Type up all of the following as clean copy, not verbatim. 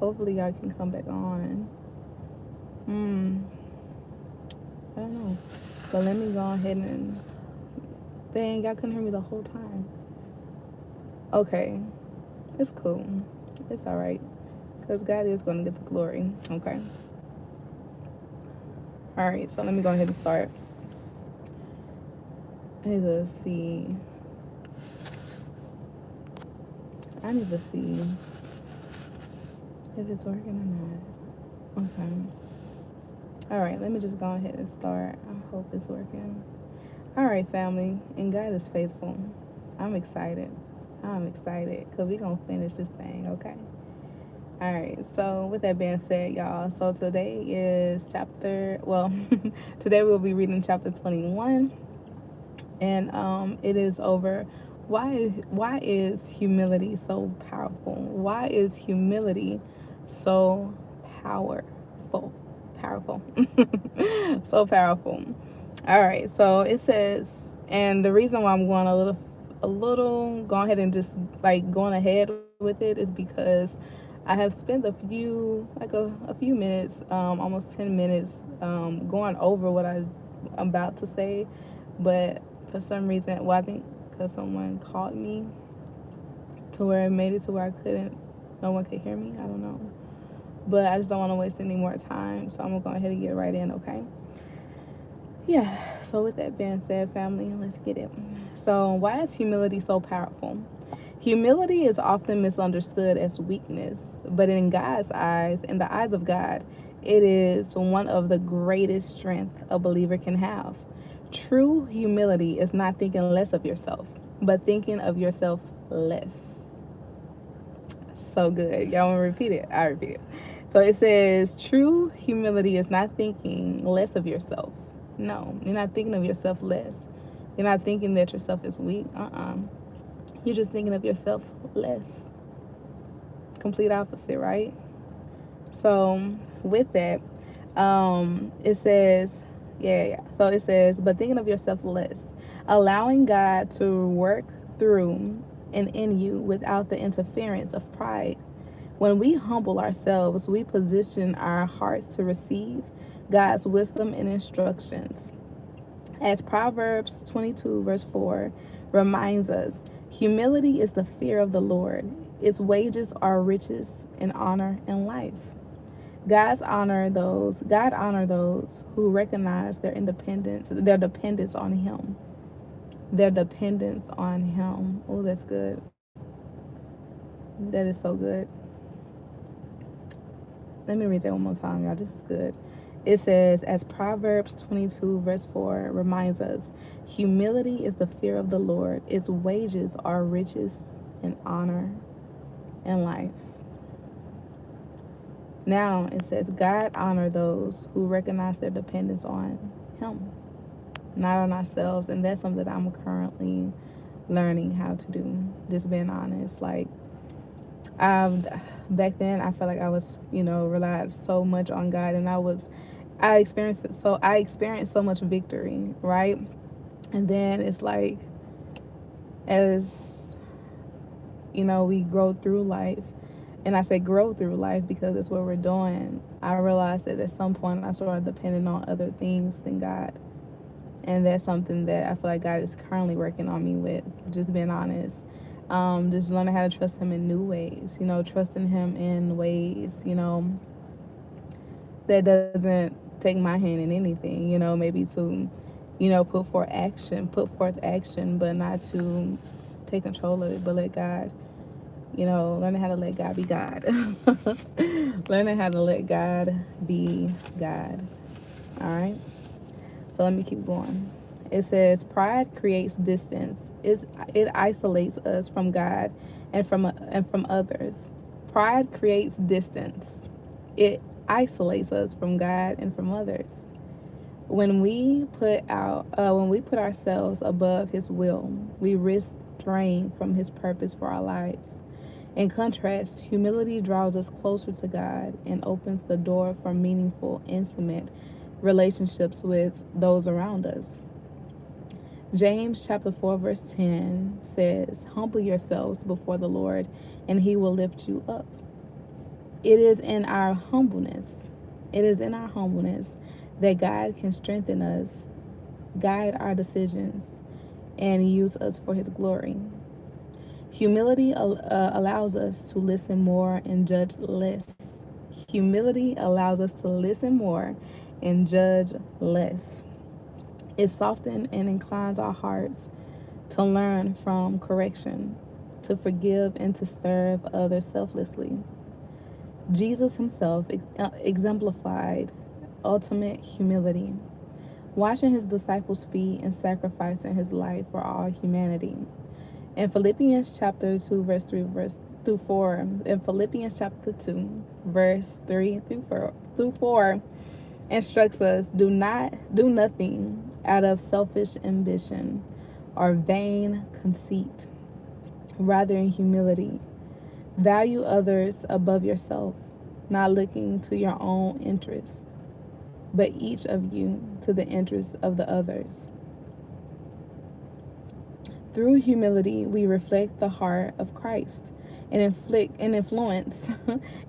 Hopefully y'all can come back on. I don't know. But let me go ahead and... Dang, y'all couldn't hear me the whole time. Okay. It's cool. It's alright. Because God is going to get the glory. Okay. Alright, so let me go ahead and start. I need to see. I need to see if it's working or not. Okay. Alright, let me just go ahead and start. I hope it's working. Alright, family. And God is faithful. I'm excited. Because we're going to finish this thing, okay? Alright, so with that being said, y'all, so today is today we'll be reading chapter 21. And it is over why is humility so powerful? Why is humility so powerful? Powerful. So powerful. All right, so it says, and the reason why I'm going go ahead and just like going ahead with it is because I have spent a few minutes, almost 10 minutes, going over what I'm about to say, but for some reason, well, I think because someone called me to where it made it to where no one could hear me. I don't know, but I just don't want to waste any more time, so I'm gonna go ahead and get right in, okay? Yeah, so with that being said, family, let's get it. So, why is humility so powerful? Humility is often misunderstood as weakness, but in God's eyes, in the eyes of God, it is one of the greatest strengths a believer can have. True humility is not thinking less of yourself, but thinking of yourself less. So good. Y'all want to repeat it? I repeat it. So it says, true humility is not thinking less of yourself. No, you're not thinking of yourself less. You're not thinking that yourself is weak. You're just thinking of yourself less. Complete opposite, right? So with that, it says, So it says, but thinking of yourself less, allowing God to work through and in you without the interference of pride. When we humble ourselves, we position our hearts to receive God's wisdom and instructions. As Proverbs 22, verse 4 reminds us, humility is the fear of the Lord. Its wages are riches and honor and life. God honor those who recognize their dependence on Him. Their dependence on Him. Oh, that's good. That is so good. Let me read that one more time, y'all. This is good. It says, as Proverbs 22, verse 4 reminds us, humility is the fear of the Lord. Its wages are riches and honor and life. Now it says, God honor those who recognize their dependence on Him, not on ourselves. And that's something that I'm currently learning how to do. Just being honest. Like, back then I felt like I was, relied so much on God, and I experienced it. So I experienced so much victory, right? And then it's like, as we grow through life, and I say grow through life because it's what we're doing, I realized that at some point I started depending on other things than God. And that's something that I feel like God is currently working on me with, just being honest. Just learning how to trust Him in new ways, trusting Him in ways, that doesn't take my hand in anything, maybe to, put forth action, but not to take control of it, but let God, learning how to let God be God. Learning how to let God be God. All right. So let me keep going. It says, pride creates distance. It isolates us from God and from others. Pride creates distance. It isolates us from God and from others. When we put ourselves above His will, we risk straying from His purpose for our lives. In contrast, humility draws us closer to God and opens the door for meaningful, intimate relationships with those around us. James chapter 4 verse 10 says, humble yourselves before the Lord and He will lift you up. It is in our humbleness. It is in our humbleness that God can strengthen us, guide our decisions, and use us for His glory. Humility allows us to listen more and judge less. Humility allows us to listen more and judge less. It softens and inclines our hearts to learn from correction, to forgive, and to serve others selflessly. Jesus himself exemplified ultimate humility, washing his disciples' feet and sacrificing his life for all humanity. In Philippians chapter 2, verse 3 through 4, in Philippians chapter 2, verse 3 through 4, instructs us, do nothing out of selfish ambition or vain conceit. Rather, in humility, value others above yourself, not looking to your own interest, but each of you to the interest of the others. Through humility, we reflect the heart of Christ and influence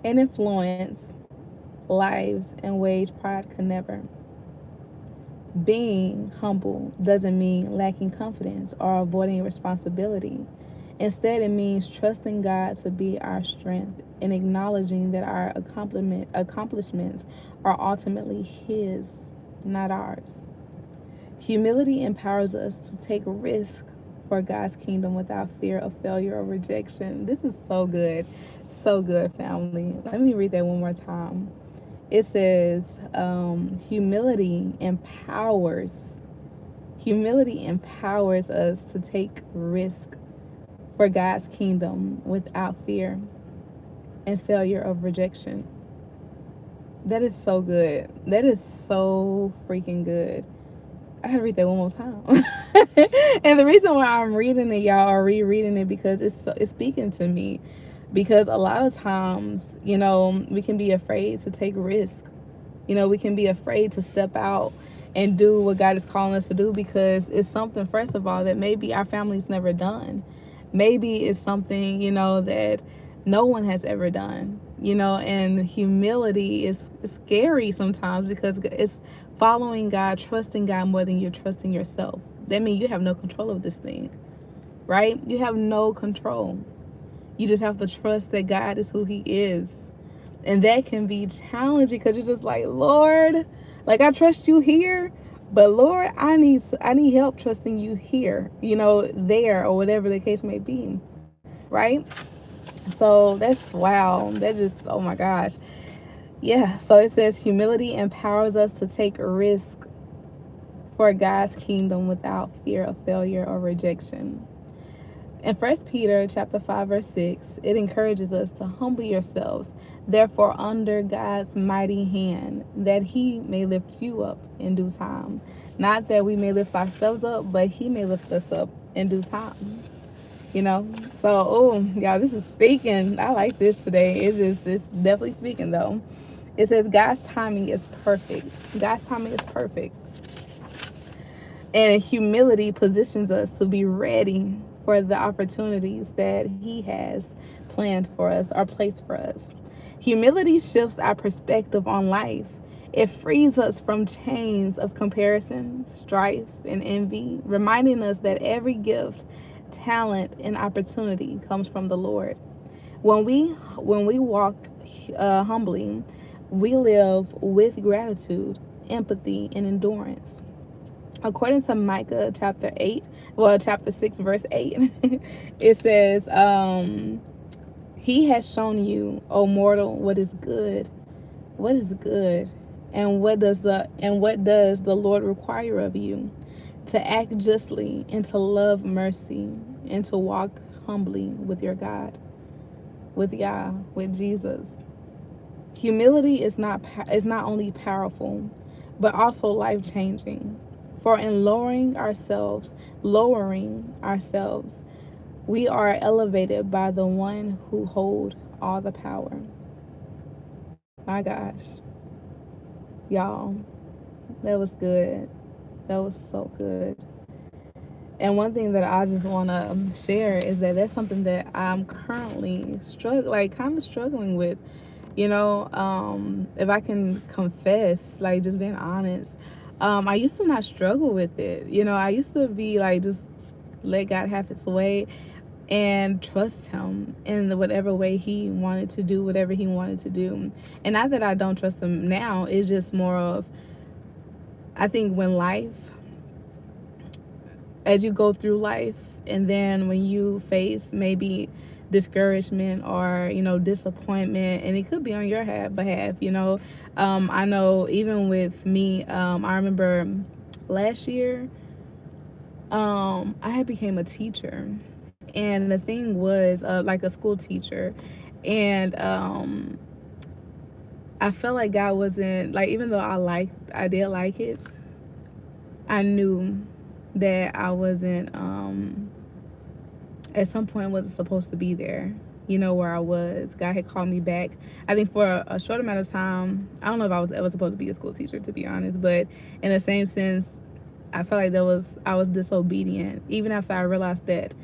and influence lives in ways pride could never. Being humble doesn't mean lacking confidence or avoiding responsibility. Instead, it means trusting God to be our strength and acknowledging that our accomplishments are ultimately His, not ours. Humility empowers us to take risk for God's kingdom without fear of failure or rejection. This is so good. So good, family. Let me read that one more time. It says, humility empowers us to take risk for God's kingdom without fear and failure of rejection. That is so good. That is so freaking good. I gotta read that one more time. And the reason why I'm reading it, y'all, or rereading it, because it's speaking to me. Because a lot of times, we can be afraid to take risks. We can be afraid to step out and do what God is calling us to do, because it's something, first of all, that maybe our family's never done. Maybe it's something, that no one has ever done, and humility is scary sometimes, because it's following God, trusting God more than you're trusting yourself. That means you have no control of this thing, right? You have no control. You just have to trust that God is who He is. And that can be challenging, because you're just like, Lord, like, I trust you here, but Lord, I need help trusting you here, there, or whatever the case may be, right? So that's, wow, that just, oh my gosh. Yeah, so it says humility empowers us to take a risk for God's kingdom without fear of failure or rejection. In 1 Peter chapter 5, verse 6, it encourages us to humble yourselves, therefore, under God's mighty hand, that He may lift you up in due time. Not that we may lift ourselves up, but He may lift us up in due time. So, y'all, this is speaking. I like this today. It's definitely speaking, though. It says God's timing is perfect. God's timing is perfect. And humility positions us to be ready for the opportunities that He has planned for us or placed for us. Humility shifts our perspective on life. It frees us from chains of comparison, strife, and envy, reminding us that every gift, talent, and opportunity comes from the Lord. When we walk humbly, we live with gratitude, empathy, and endurance. According to Micah chapter 6, verse 8, it says, He has shown you, O mortal, what is good. What is good? And what does the Lord require of you? To act justly and to love mercy and to walk humbly with your God, with Yah, with Jesus. Humility is not only powerful, but also life-changing. For in lowering ourselves, we are elevated by the one who holds all the power. My gosh. Y'all, that was good. That was so good. And one thing that I just want to share is that that's something that I'm currently struggling with. You know, if I can confess, like just being honest, I used to not struggle with it. You know, I used to be like just let God have his way and trust him in whatever way he wanted to do whatever he wanted to do. And not that I don't trust him now, it's just more of, I think when life, as you go through life, and then when you face maybe discouragement or disappointment, and it could be on your behalf, I know even with me, I remember last year, I had became a teacher, and the thing was, like a school teacher, and I felt like God wasn't like, even though I did like it, I knew that I wasn't, at some point wasn't supposed to be there, where I was. God had called me back, I think for a short amount of time. I don't know if I was ever supposed to be a school teacher, to be honest, but in the same sense, I felt like I was disobedient, even after I realized that,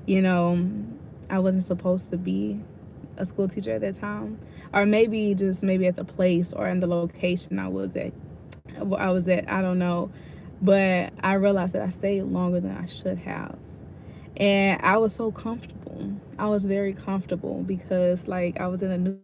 you know, I wasn't supposed to be a school teacher at that time, or maybe just maybe at the place or in the location I was at, I don't know. But I realized that I stayed longer than I should have. And I was so comfortable. I was very comfortable because, like, I was in a new